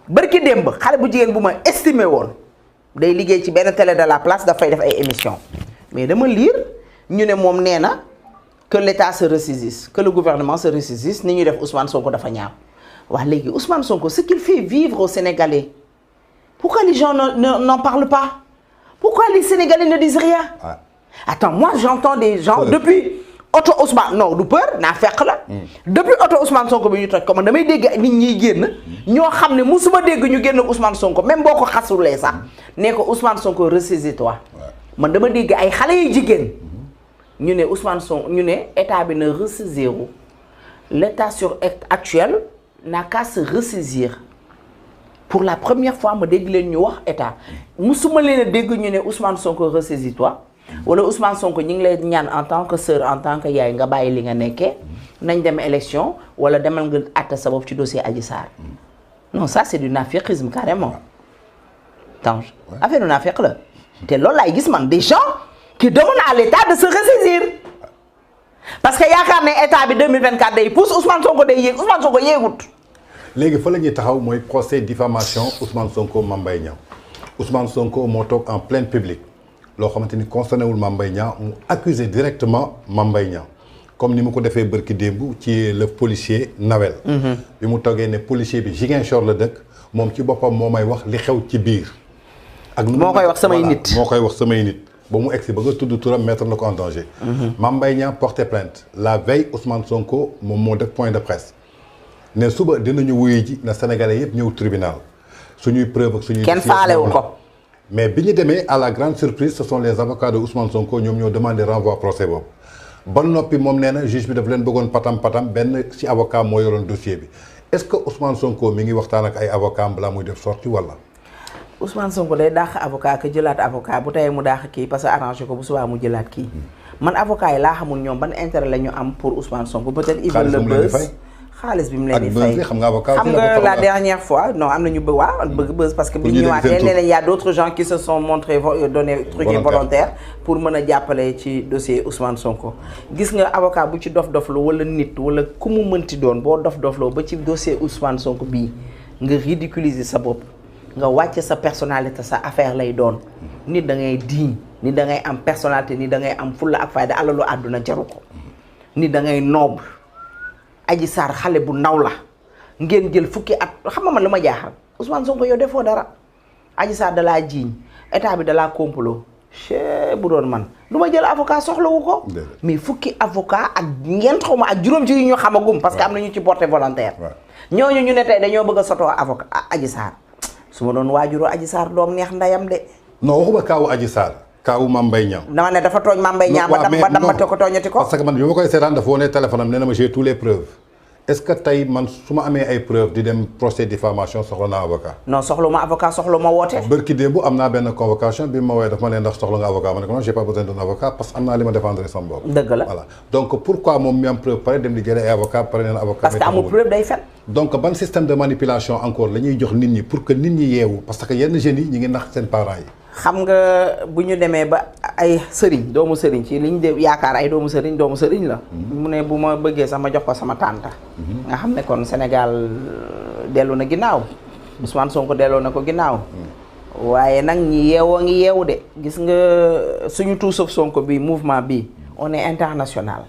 bërki démb xale bu jigéen bu ma estimé woon day liggéey ci benn télé de la place dafay def ay émission mais dama lire ñu ne moom nee na que l'État se ressaisisse que le gouvernement se ressaisisse ni ñuy def Ousmane Sonko dafa ñaaw wax léegi Ousmane Sonko ce qu'il fait vivre aux Sénégalais pourquoi les gens n'en parlent pas pourquoi les Sénégalais ne disent rien attends moi j'entends des gens depuis auto Ousmane non du peur naa fekk la depuis auto Ousmane Sonko bi ñu toj ko man damay dégg nit ñiy génn ñoo xam ne musuma dégg ñu génn Ousmane Sonko même boo ko xasulee sax ne ko Ousmane Sonko ressaisis-toi man dama dégg ay xale yu jigéen ñu ne Ousmane Sonko ñu ne état bi na ressaisir l'état actuel n'a qu'à se ressaisir pour la première fois ma dégg leen ñu wax état musuma leen a dégg ñu ne Ousmane Sonko ressaisis-toi wala Ousmane Sonko ñu ngi lay ñaan en tant que sœur en tant que yaay nga bàyyi li nga nekkee nañ dem élection wala demal nga àtte sa bopp ci dossier Adji Sarr non ça c'est du nafiqisme carrément Tange affaire du nafiq la te loolu laay gis man des gens qui demandent à l'État de se ressaisir parce que yaakaar ne état bi 2024 day pousse Ousmane Sonko day yéeg Ousmane Sonko yéegut. léegi fa la ñuy taxaw mooy procès diffamation Ousmane Sonko Mame Mbaye Niang Ousmane Sonko moo toog en plein public loo xamante ni concerné wul Mame Mbaye Niang mu accusé directement Mame Mbaye Niang comme ni mu ko defee bërki démb ci le policier Nawel. bi mu toogee ne policier bi Ziguinchor la dëkk moom ci boppam moo may wax li xew ci biir. ak moo koy wax samay nit moo koy wax samay nit. ba mu egsi ba nga tudd turam mettre na ko en danger. Mame Mbaye Niang porté plainte la veille Ousmane Sonko moom moo def point de presse ne suba dinañu wuyu ji na Sénégalais yëpp ñëw tribunal suñuy preuve ak suñuy. kenn faalewu ko. mais bi ñu demee à la grande surprise ce sont les avocats de Ousmane Sonko ñoom ñoo demandé renvoi procès boobu. ba noppi moom nee na juge bi daf leen bëggoon patam benn ci avocat moo yoroon dossier bi est-ce que Ousmane Sonko mi ngi waxtaan ak ay avocats balaa muy def sortie wala. Ousmane Sonko day dàq avocat que jëlaat avocat bu tey mu dàq kii parce que arrangé ko bu subaa mu jëlaat kii man avocat yi laa xamul ñoom ban intérêt la ñu am pour Ousmane Sonko peut-être ils veulent le buzz xaalis bi mu leen di fay xam nga la dernière fois non am nañu bëgg buzz parce que bi ñu ñëwaatee nee nañ y a d'autres gens qui se sont montrés donné truc volontaire pour mën a jàppale ci dossier Ousmane Sonko gis nga avocat bu ci dof-doflu wala nit wala ku mu mënti doon boo dof-dofloo ba ci dossier Ousmane Sonko bii nga ridiculiser sa bopp nga wàcce sa personnalité sa affaire lay doon nit da ngay digne nit da ngay am personnalité nit da ngay am fulla ak fayda alalu àdduna jaru ko nit da ngay noble Adji Sarr xale bu ndaw la ngeen jël fukki at xam nga man lu ma jaaxal Ousmane Sonko yow defoo dara Adji Sarr da laa jiiñ état bi da laa complot chee bu doon man du ma jël avocat soxlawu ko mais fukki avocat ak ñeent xaw ma ak juróom ci yu ñu xamagum parce que am na ñu ci porté volontaire ñooñu ñu ne tey dañoo bëgg a sotoo avocat Adji Sarr su ma doon waajuroo Adji Sarr doom neex ndayam de. non waxuma kaawu Adji Sarr kaawu Mame Mbaye Niang. dama ne dafa tooñ Mame Mbaye Niang ba dammate ko tooñati ko. parce que man bi ma koy seetaan dafa wane téléphone am nee na ma j'ai tous les preuves est-ce que tey man su ma amee ay preuves di dem procès diffamation soxla naa avocat. non soxla ma avocat soxla ma woote. bërki démb am naa benn convocation bi ma woowee dafa ma ne ndax soxla nga avocat ma ne ko non j'ai pas besoin d'un avocat parce que am naa li ma défendre sama bopp. dëgg la voilà donc pourquoi moom mi am preuve pare dem di jëlee ay avocat pare neen avocat. parce que amul preuve day fen. donc ban système de manipulation encore la ñuy jox nit ñi pour que nit ñi yeewu parce que yenn jeunes yi ñu ngi nax seen parents yi. xam nga bu ñu demee ba ay sëriñ doomu sëriñ ci li ñu de yaakaar ay doomu sëriñ la. mu ne bu ma bëggee sax ma jox ko sama tànta nga xam ne kon Sénégal dellu na ginnaaw Ousmane Sonko delloo na ko ginnaaw. waaye nag ñi yeewoo ngi yeewu de gis nga suñu tout sauf Sonko bi mouvement bi on est international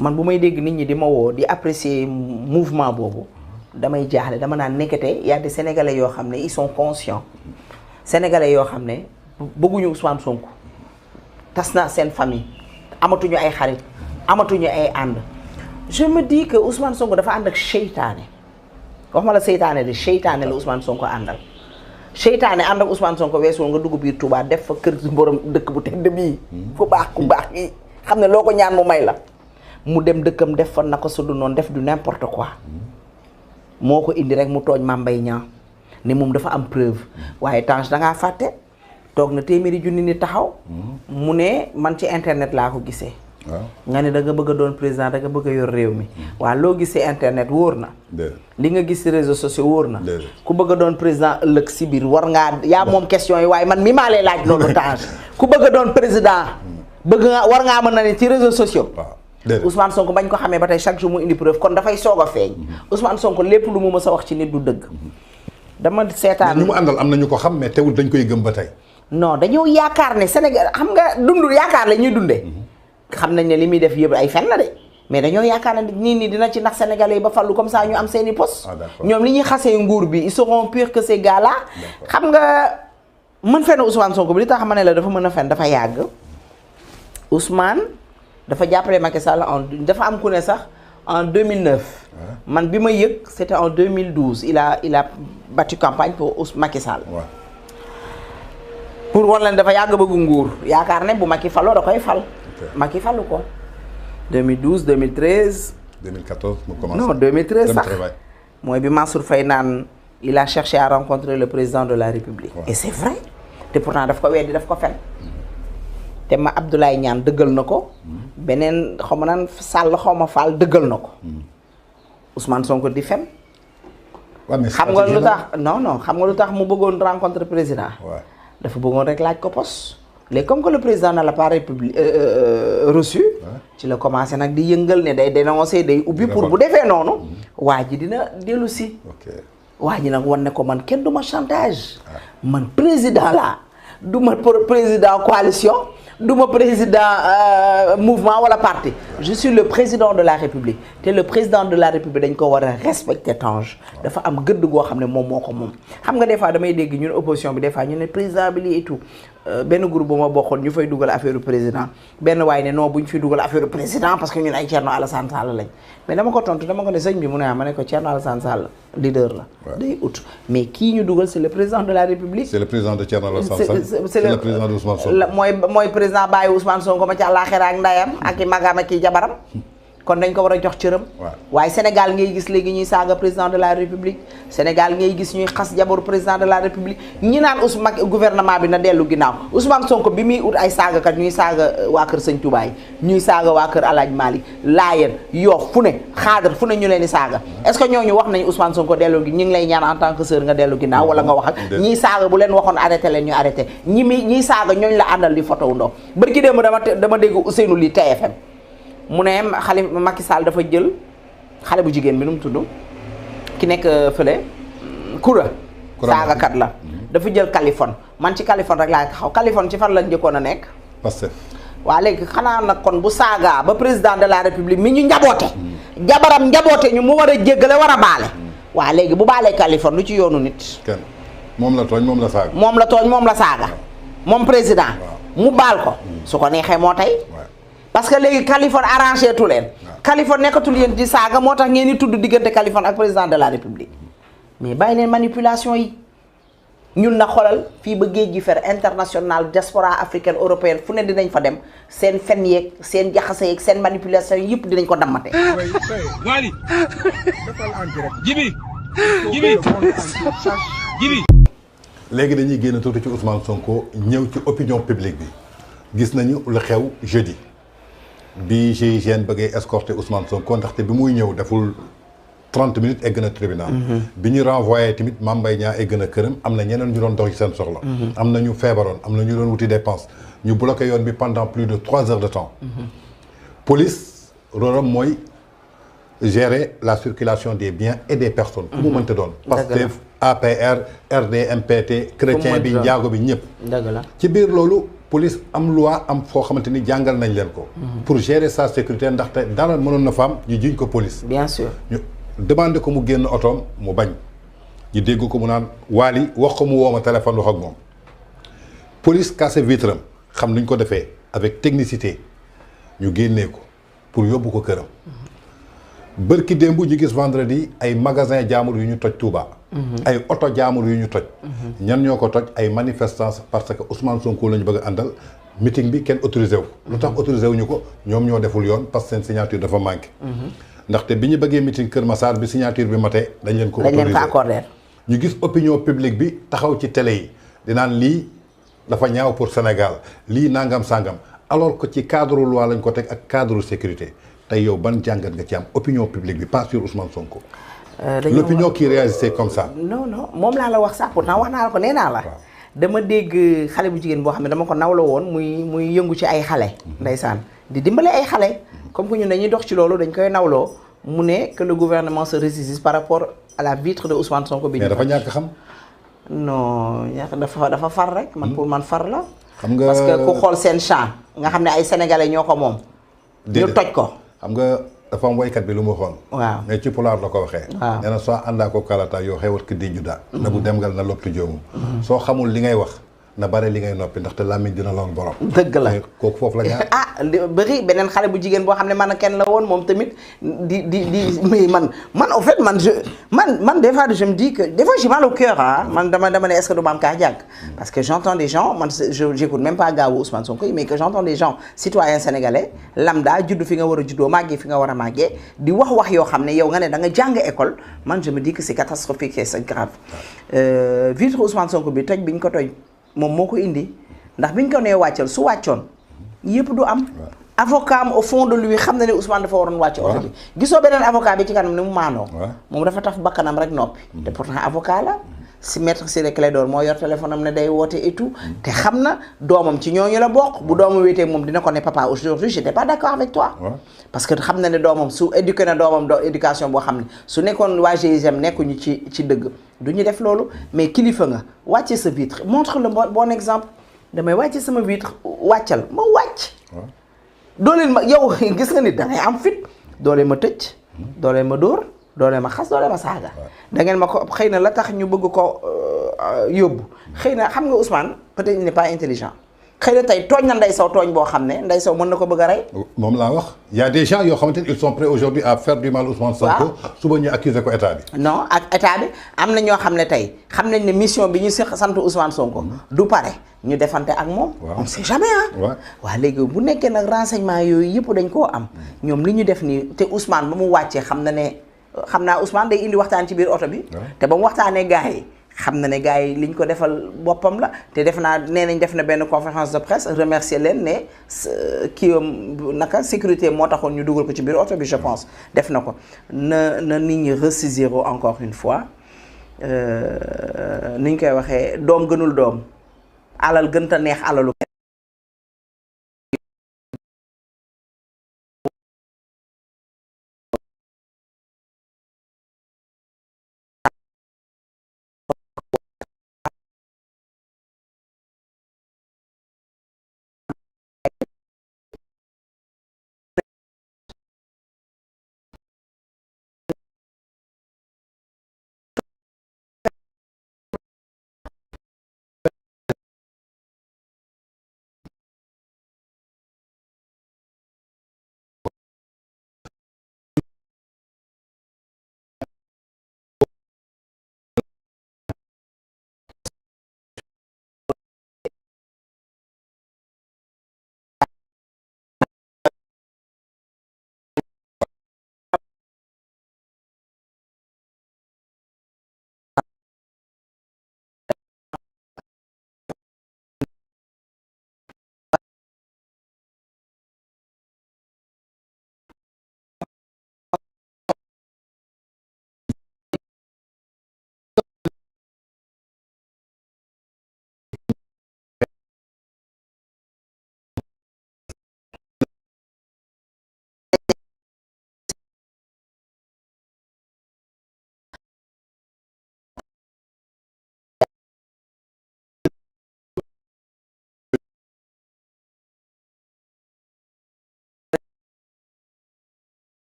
man bu may dégg nit ñi di ma woo di apprécier mouvement boobu damay jaaxle dama naan nekkate y a des Sénégalais yoo xam ne ils sont conscients. Sénégalais yoo xam ne bëgguñu Ousmane Sonko tas na seen famille amatuñu ay xarit amatuñu ay ànd je me dis que Ousmane Sonko dafa ànd ak seytaane wax ma la seytaane de seytaane la Ousmane Sonko àndal seytaane ànd ak Ousmane Sonko weesul nga dugg biir Touba def fa kër si borom dëkk bu tedd bii fu baax ku baax yi xam ne loo ko ñaan mu may la mu dem dëkkam def fa naka su du noonu def du n'importe quoi moo ko indi rek mu tooñ Mame Mbaye Niang ne moom dafa am preuve waaye Tange dangaa fàtte toog na téeméeri junni ni taxaw mu ne man ci internet laa ko gisee nga ne da nga bëgg a doon président da nga bëgg a yor réew mi waaw loo gisee internet wóor na li nga gis ci réseaux sociaux wóor na ku bëgg a doon président ëllëg si biir war ngaa yaa moom question yi waaye man mi maa lay laaj loolu Tange ku bëgg a doon président bëgg nga war ngaa mën na ne ci réseaux sociaux Ousmane Sonko bañ ko xamee ba tey chaque jour mu indi preuve kon dafay soog a feeñ Ousmane Sonko lépp lu mu mës a wax ci nit du dëgg dama seetaan ñu mu àndal am na ñu ko xam mais teewul dañ koy gëm ba tey non dañoo yaakaar ne Sénégal xam nga dund yaakaar la ñuy dundee xam nañ ne li muy def yëpp ay fen la de mais dañoo yaakaar ne nit ñi dina ci nax sénégalais yi ba fallu comme ça ñu am seeni poste ñoom li ñuy xasee nguur bi ils seront pires que ces gars là xam nga mën fenn Ousmane Sonko bi li tax ma ne la dafa mën a fen dafa yàgg Ousmane dafa jàppale Macky Sall dafa am ku ne sax en 2009 man bi ma yëg c'était en 2012 il a battu campagne pour Macky Sall pour wan leen dafa yàgg bëggu nguur yaakaar ne bu Macky faloo da koy fal Macky falu ko 2012 2013 2014 mu commencé non 2013 sax mooy bi Mansour Faye naan il a cherché à rencontrer le président de la République et c'est vrai te pourtant daf ko weddi daf ko fen te ma Abdoulaye Niane dëggal na ko beneen xaw ma naan Sall xaw ma Fall dëggal na ko Ousmane Sonko di fen xam nga lu tax non xam nga lu tax mu bëggoon rencontrer président dafa bëggoon rek laaj ko poste léegi comme que le président n'a pas reçu ci la commencé nag di yëngal ne day dénoncer day ubbi pour bu defee noonu waa ji dina dellu si waa ji nag wan ne ko man kenn du ma chantage man président laa du ma président coalition du ma président mouvement wala parti je suis le président de la république te le président de la république dañ ko war a respecter Tange dafa am gëdd goo xam ne moom moo ko moom xam nga des fois damay dégg ñun opposition bi des fois ñu ne président bi lii et tout benn groupe bu ma bokkoon ñu fay dugal affaire président benn waaye ne non bu ñu fi dugal affaire président parce que ñun ay Thierno Alassane Sall lañ mais dama ko tontu dama ko ne sëñ bi mu ne ma ne ko Thierno Alassane Sall leader la day ut mais kii ñu dugal c'est le président de la république c'est le président de Thierno Alassane Sall c'est le président de Ousmane Sonko mooy président bàyyi Ousmane Sonko ma ci àllaaxira ak ndayam ak i magam ak i jabaram kon dañ ko war a jox cëram waaye Sénégal ngay gis léegi ñuy saaga président de la république Sénégal ngay gis ñuy xas jabaru président de la république ñi naan Ousmane gouvernement bi na dellu ginnaaw Ousmane Sonko bi muy ut ay saagakat ñuy saaga waa kër Sëñ Touba yi ñuy saaga waa kër Alaaji Malick Laayeen Yoff fu ne xaadar fu ne ñu leen di saaga est-ce que ñooñu wax nañu Ousmane Sonko dellu gi ñu ngi lay ñaan en tant que sœur nga dellu ginnaaw wala nga wax ak ñiy saaga bu leen waxoon arrêté leen ñu arrêté ñiy saaga ñooñu la àndal di photo wu ndox bërki démb dama dégg Ousseynou Ly TFM mu ne xale Macky Sall dafa jël xale bu jigéen bi nu mu tudd ki nekk fële Koura saagakat la dafa jël Kaliphone man ci Kaliphone rek laa xaw Kaliphone ci fan la njëkkoon a nekk Pastef waaw léegi xanaa nag kon bu saagaa ba président de la république mi ñu njaboote jabaram njaboote ñu mu war a jéggale war a baale waaw léegi bu baalee Kaliphone lu ci yoonu nit kenn moom la tooñ moom la saaga moom la tooñ moom la saaga moom président mu baal ko su ko neexee moo tey parce que léegi Kaliphone arrangé tu leen Kaliphone nekkatul yéen di saaga moo tax ngeen di tudd diggante Kaliphone ak président de la république mais bàyyi leen manipulation yi ñun na xoolal fii ba géej gi fer international diaspora africaine européenne fu ne dinañ fa dem seen fen yeeg seen jaxase yeeg seen manipulation yëpp dinañ ko dammate Wally defal en direct Jibi léegi dañuy génn tuuti ci Ousmane Sonko ñëw ci opinion publique bi gis nañu lu xew jeudi bi GIGN bëggee escorter Ousmane Sonko ndaxte bi muy ñëw deful 30 minutes egg na tribunal bi ñu renvoyé tamit Mame Mbaye Niang egg na këram am na ñeneen ñu doon dox ci seen soxla am na ñu feebaroon am na ñu doon wuti dépense ñu bloqué yoon bi pendant plus de 3 heures de temps police rôlam mooy gérer la circulation des biens et des personnes ku mu mënta doon Pastef APR RD MPT chrétien bi njaago bi ñëpp ci biir loolu police am loi am foo xamante ni jàngal nañ leen ko pour gérer sa sécurité ndaxte dara mënoon na fa am ñu jiñ ko police bien sûr ñu demandé ko mu génn otoom mu bañ ñu dégg ko mu naan Wally wax ko mu woo ma téléphone wax ak moom police cassé vitre am xam nuñ ko defee avec technicité ñu génnee ko pour yóbbu ko këram bërki démb ñu gis vendredi ay magasin jaamur yu ñu toj Touba ay oto jaamur yu ñu toj. ñan ñoo ko toj ay manifestants parce que Ousmane Sonko la ñu bëgg a àndal meeting bi kenn autorisé wu. lu tax autorisé wuñu ko ñoom ñoo deful yoon parce que seen signature dafa manqué. ndaxte bi ñu bëggee meeting Kër Massar bi signature bi matee dañ leen ko accordé. ñu gis opinion publique bi taxaw ci télé yi di naan lii dafa ñaaw pour Sénégal lii nangam sangam alors que ci cadre loi lañ ko teg ak cadre sécurité tey yow ban jàngat nga ci am opinion publique bi pas sur Ousmane Sonko. L'opinion qui réagissait comme ça. non moom laa la wax sax pourtant wax naa la ko nee naa la. dama dégg xale bu jigéen boo xam ne dama ko nawloo woon muy yëngu ci ay xale. ndeysaan di dimbale ay xale. comme que ñun dañuy dox ci loolu dañ koy nawloo mu ne que le gouvernement se ressaisisse par rapport à la vitre de Ousmane Sonko bi. mais dafa ñàkk xam. non dafa far rek. man pour man far la. xam nga parce que ku xool seen champ nga xam ne ay sénégalais ñoo ko moom. ñu toj ko. xam nga dafa am woykat bi lu mu waxoon. waaw mais ci pulaar la ko waxee. waaw nee na soo àndaa ko kalata yoo xewat ki di juda na bu demgal na loptu joomu. soo xamul li ngay wax na bare li ngay noppi ndaxte làmmiñ dina loon borom. dëgg la kooku foofu la ñaar. bëri beneen xale bu jigéen boo xam ne man kenn la woon moom tamit mais man en fait man des fois je me dis que des fois j'ai mal au cœur man dama ne est-ce que du ma am cardiaque parce que j'entends des gens man j'écoute même pas gaawu Ousmane Sonko mais que j'entends des gens citoyens sénégalais lambda juddu fi nga war a juddoo màggee fi nga war a màggee di wax yoo xam ne yow nga ne da nga jàng école man je me dis que c'est catastrophique et c'est grave vitre Ousmane Sonko bi toj bi ñu ko toj moom moo ko indi ndax bi ñu ko nee wàccal su wàccoon yëpp du am. avocat am au fond de lui xam na ne Ousmane dafa waroon wàcc oto bi. gisoo beneen avocat bi ci kanam ni mu maanoo. moom dafa taf bakkanam rek noppi. te pourtant avocat la si maître Ciré Clédor moo yor téléphone am ne day woote et tout. te xam na doomam ci ñooñu la bokk. bu doomam wéetee moom dina ko ne papa aujourd'hui j'étais pas d'accord avec toi. parce que xam na ne doomam su éduqué na doomam éducation boo xam ne su nekkoon waa GIGN nekkuñu ci dëgg du ñu def loolu mais kilifa nga wàcce sa vitre montre le bon exemple. damay wàcc sama vitre wàccal ma wàcc. dooleel ma yow gis nga nit da ngay am fit dooleel ma tëj. dooleel ma dóor dooleel ma xas dooleel ma saaga. da ngeen ma ko xëy na la tax ñu bëgg ko yóbbu xëy na xam nga Ousmane peut-être il n'est pas intelligent xëy na tey tooñ na Ndeye Sow tooñ boo xam ne Ndeye Sow mën na ko bëgg a rey. moom laa wax y a des gens yoo xamante ni ils sont prêts aujourd'hui à faire du mal Ousmane Sonko. suba ñu accuser ko état bi. non ak état bi am na ñoo xam ne tey xam nañ ne mission bi ñu sant Ousmane Sonko du pare ñu defante ak moom. on sait jamais waaw léegi bu nekkee nag renseignement yooyu yëpp dañ koo am. ñoom li ñu def nii te Ousmane ba mu wàccee xam naa Ousmane day indi waxtaan ci biir oto bi. te ba mu waxtaanee gars yi. xam na ne gars yi liñ ko defal boppam la te def naa nee nañ def na benn conférence de presse remercier leen ne kii naka sécurité moo taxoon ñu dugal ko ci biir oto bi je pense def na ko na nit ñi ressaisir encore une fois ni ñu koy waxee doom gënul doom alal gën ta neex alalu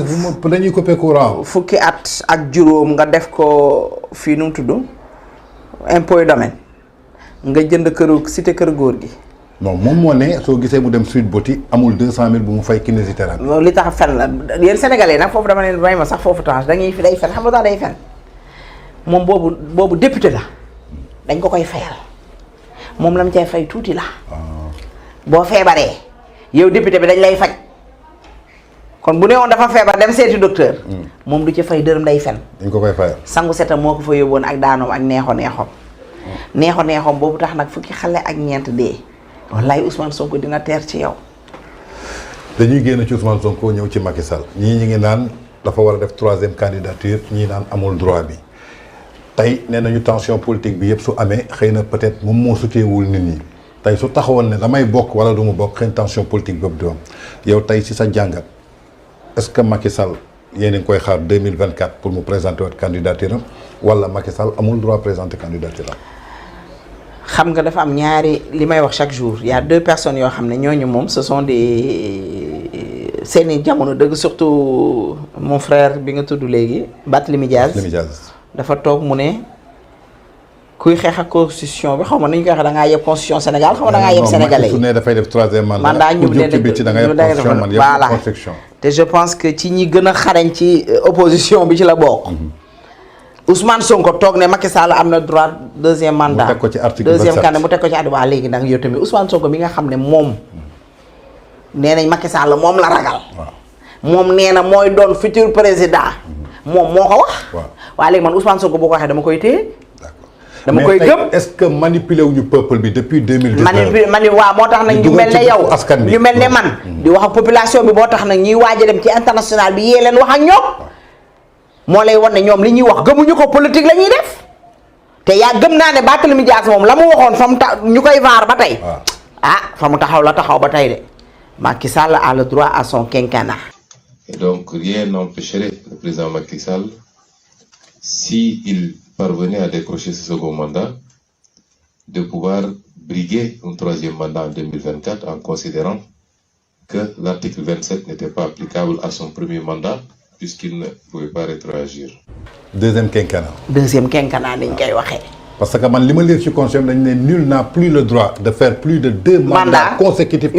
xaalis bu dañuy couper courant. fukki at ak juróom nga def ko fii nu mu tudd impôt domaine nga jënd këru cité kër góor gi. non moom moo ne soo gisee mu dem Sweet Beauty amul 200 000 bu mu fay kinésithérapie. loolu li tax fen la yéen sénégalais nag foofu dama leen may ma sax foofu tranche dañuy fi day fen xam nga tax day fen moom boobu député la dañ ko koy fayal moom la mu cay fay tuuti la. boo feebaree yow député bi dañ lay faj kon bu ne woon dafa feebar dem seeti docteur. moom du ci fay dërëm day fen. dañ ko koy fayal. sangu setam moo ko fa yóbboon ak daanoom ak neexoom boobu tax nag fukki xale ak ñeent dee. wallaay Ousmane Sonko dina teer ci yow. dañuy génn ci Ousmane Sonko ñëw ci Macky Sall ñii ñi ngi naan dafa war a def 3e candidature ñii naan amul droit bi tey nee nañu tension politique bi yëpp su amee xëy na peut-être moom moo suteewul nit ñi tey su taxawoon ne damay bokk wala du mu bokk xëy na tension politique boobu du am yow tey si sa jàngat est-ce que Macky Sall yéen a ngi koy xaar 2024 pour mu présenter votre candidature am wala Macky Sall amul droit présenter candidature am. xam nga dafa am ñaari li may wax chaque jour y a 2 personnes yoo xam ne ñooñu moom ce sont des seeni jamono dëgg surtout mon frère bi nga tudd léegi Barthélémy Dias dafa toog mu ne kuy xeex ak constitution bi xaw ma nañu koy waxee da ngaa yeb constitution Sénégal xaw ma da ngaa yeb sénégalais yi. su ne dafay def 3e mandat ñu ne da nga yeb constitution man yeb constitution. te je pense que ci ñi gën a xarañ ci opposition bi ci la bokk. Ousmane Sonko toog ne Macky Sall am na droit 2e mandat. mu teg ko ci article 27 2e candidat mu teg ko ci article waa léegi nag yow tamit Ousmane Sonko mi nga xam ne moom nee nañ Macky Sall moom la ragal. moom nee na mooy doon futur président. moom moo ko wax. waa léegi man Ousmane Sonko boo ko waxee dama koy téye. dama koy gëm est-ce que manipuler wuñu peuple bi depuis 2019. waaw moo tax nag ñu mel ne yow ñu mel ne man. di wax ak population bi boo tax nag ñuy waaj a dem ci international bi yee leen wax ak ñoom. moo lay wan ne ñoom li ñuy wax gëmuñu ko politique la ñuy def te yaa gëm naa ne Barthélémy Dias moom la mu waxoon fa mu ñu koy vaar ba tey. fa mu taxaw la taxaw ba tey de Macky Sall a le droit à son quinquennat. Et donc rien n'empêcherait le président Macky Sall, s'il parvenait à décrocher ce second mandat, de pouvoir briguer un 3e mandat en 2024 en considérant que l'article 27 n'était pas applicable à son premier mandat puisqu'il ne pouvait pas rétroagir. 2e quinquennat. 2e quinquennat dañ koy waxee. parce que man li ma lire ci constitution dañ ne nul n'a plus le droit de faire plus de 2 mandats consécutifs.